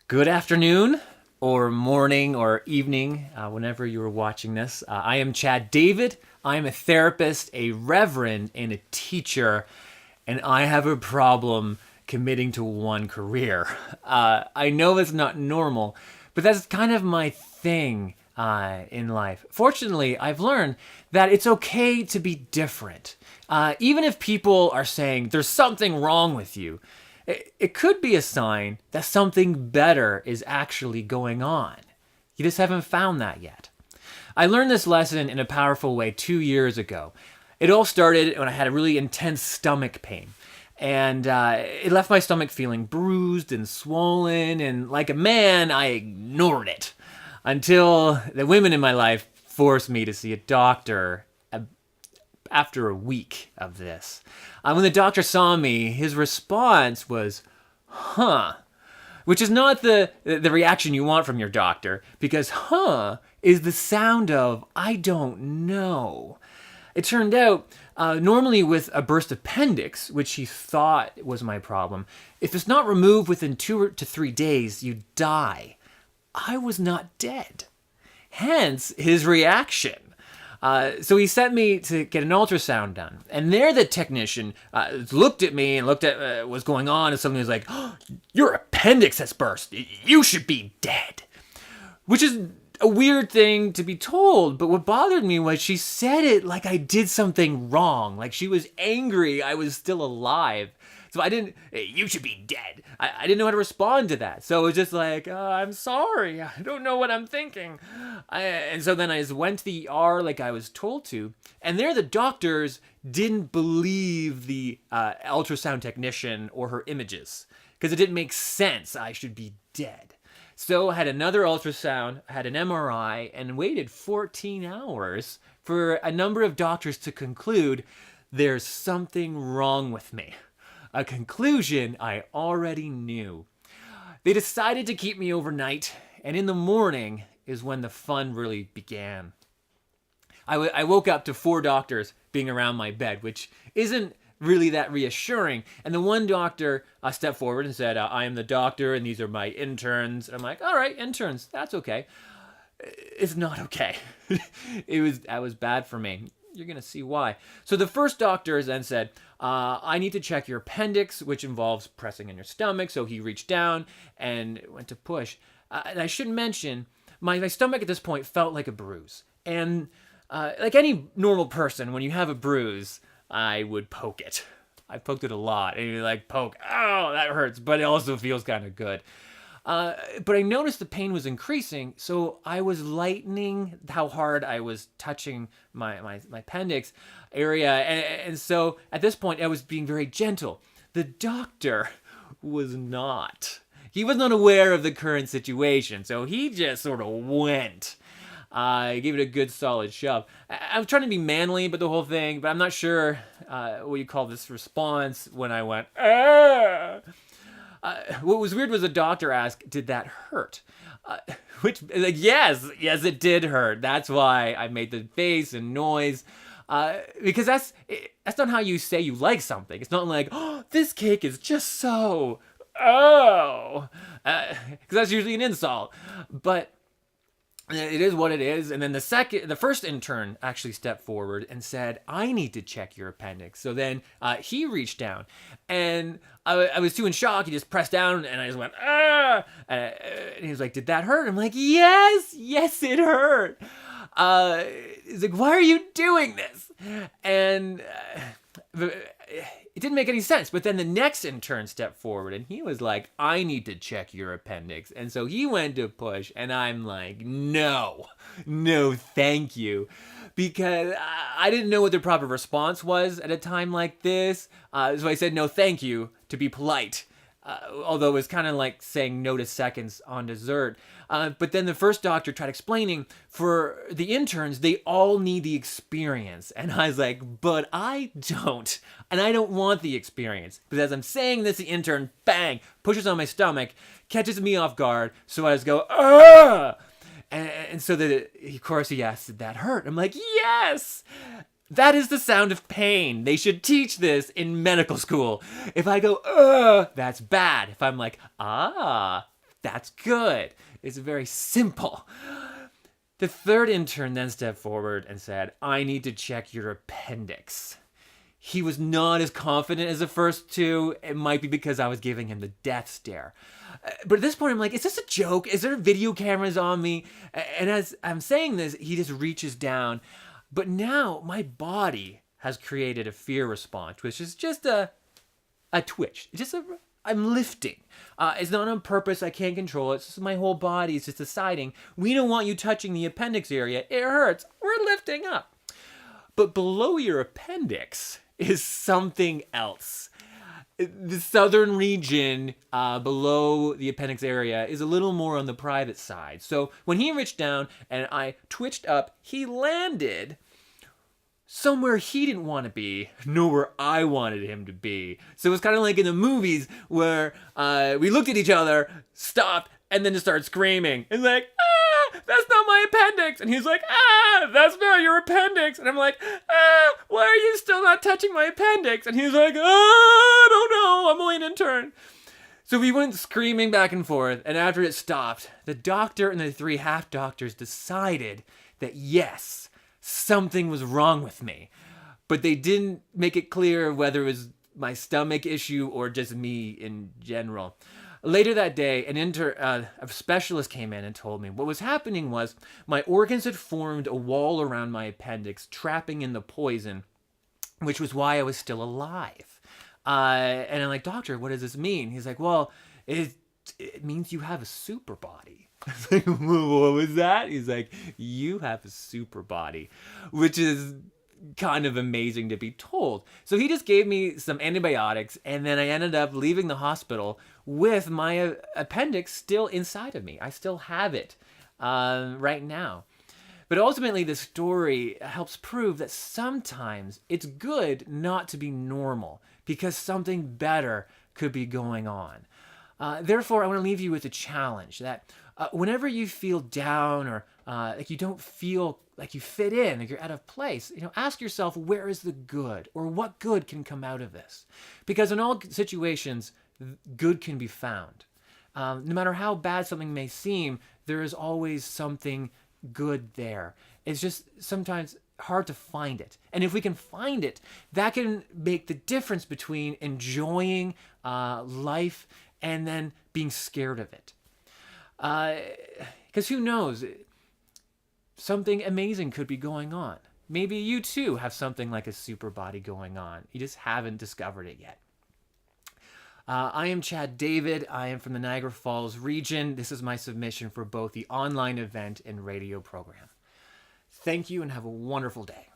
Good afternoon, or morning, or evening, whenever you are watching this. I am Chad David. I am a therapist, a reverend, and a teacher, and I have a problem committing to one career. I know it's not normal, but that's kind of my thing in life. Fortunately, I've learned that it's okay to be different. Even if people are saying there's something wrong with you, it could be a sign that something better is actually going on. You just haven't found that yet. I learned this lesson in a powerful way 2 years ago. It all started when I had a really intense stomach pain. And it left my stomach feeling bruised and swollen, and like a man, I ignored it until the women in my life forced me to see a doctor after a week of this. When the doctor saw me, his response was, huh, which is not the reaction you want from your doctor, because huh is the sound of I don't know. It turned out, normally with a burst appendix, which he thought was my problem, if it's not removed within 2 to 3 days, you die. I was not dead. Hence his reaction. So he sent me to get an ultrasound done. And there the technician looked at me and looked at what's going on, and suddenly was like, oh, your appendix has burst. You should be dead. Which is a weird thing to be told, but what bothered me was she said it like I did something wrong, like she was angry I was still alive. So I didn't, you should be dead. I didn't know how to respond to that. So it was just like, I'm sorry. I don't know what I'm thinking. And so then I just went to the ER like I was told to. And there the doctors didn't believe the ultrasound technician or her images because it didn't make sense. I should be dead. So I had another ultrasound, had an MRI, and waited 14 hours for a number of doctors to conclude there's something wrong with me. A conclusion I already knew. They decided to keep me overnight, and in the morning is when the fun really began. I woke up to 4 doctors being around my bed, which isn't really that reassuring. And the one doctor stepped forward and said, I am the doctor, and these are my interns. And I'm like, all right, interns, that's okay. It's not okay. That was bad for me. You're going to see why. So the first doctor then said, I need to check your appendix, which involves pressing in your stomach. So he reached down and went to push. And I should mention, my stomach at this point felt like a bruise. And like any normal person, when you have a bruise, I would poke it. I poked it a lot. And you're like, poke, oh, that hurts. But it also feels kind of good. But I noticed the pain was increasing, so I was lightening how hard I was touching my appendix area. And so at this point, I was being very gentle. The doctor was not. He was not aware of the current situation, so he just sort of went. I gave it a good solid shove. I'm trying to be manly about the whole thing, but I'm not sure what you call this response when I went, ah. What was weird was the doctor asked, did that hurt? Which, like, yes, it did hurt. That's why I made the face and noise. Because that's not how you say you like something. It's not like, oh, this cake is just so, oh. Because that's usually an insult. But it is what it is. And then the first intern actually stepped forward and said, I need to check your appendix. So then he reached down, and I was too in shock. He just pressed down, and I just went, ah. And he was like, did that hurt? I'm like, yes, it hurt. He's like, why are you doing this? And it didn't make any sense. But then the next intern stepped forward, and he was like, I need to check your appendix. And so he went to push, and I'm like, no, thank you. Because I didn't know what the proper response was at a time like this. So I said, no, thank you, to be polite. Although it was kind of like saying no to seconds on dessert. But then the first doctor tried explaining, for the interns, they all need the experience. And I was like, but I don't. And I don't want the experience. But as I'm saying this, the intern, bang, pushes on my stomach, catches me off guard. So I just go, ah! And so of course he asked, did that hurt? I'm like, yes! That is the sound of pain. They should teach this in medical school. If I go, that's bad. If I'm like, That's good. It's very simple. The third intern then stepped forward and said, I need to check your appendix. He was not as confident as the first two. It might be because I was giving him the death stare. But at this point, I'm like, is this a joke? Is there video cameras on me? And as I'm saying this, he just reaches down. But now my body has created a fear response, which is just a twitch. I'm lifting. It's not on purpose. I can't control it. It's just my whole body is just deciding, we don't want you touching the appendix area. It hurts. We're lifting up. But below your appendix is something else. The southern region below the appendix area is a little more on the private side. So when he reached down and I twitched up, he landed somewhere he didn't want to be, nor where I wanted him to be. So it was kind of like in the movies where we looked at each other, stopped, and then just started screaming. And like, that's not my appendix. And he's like, that's not your appendix. And I'm like, why are you still not touching my appendix? And he's like, I don't know. I'm only an intern. So we went screaming back and forth. And after it stopped, the doctor and the 3 half doctors decided that yes, something was wrong with me. But they didn't make it clear whether it was my stomach issue or just me in general. Later that day, a specialist came in and told me what was happening was my organs had formed a wall around my appendix, trapping in the poison, which was why I was still alive. And I'm like, doctor, what does this mean? He's like, well, it means you have a super body. I was like, what was that? He's like, you have a super body, which is kind of amazing to be told. So he just gave me some antibiotics, and then I ended up leaving the hospital with my appendix still inside of me. I still have it right now. But ultimately, the story helps prove that sometimes it's good not to be normal because something better could be going on. Therefore, I want to leave you with a challenge that whenever you feel down or like you don't feel like you fit in, like you're out of place, ask yourself, where is the good, or what good can come out of this? Because in all situations, good can be found. No matter how bad something may seem, there is always something good there. It's just sometimes hard to find it. And if we can find it, that can make the difference between enjoying life and then being scared of it. Because who knows? Something amazing could be going on. Maybe you too have something like a super body going on. You just haven't discovered it yet. I am Chad David. I am from the Niagara Falls region. This is my submission for both the online event and radio program. Thank you and have a wonderful day.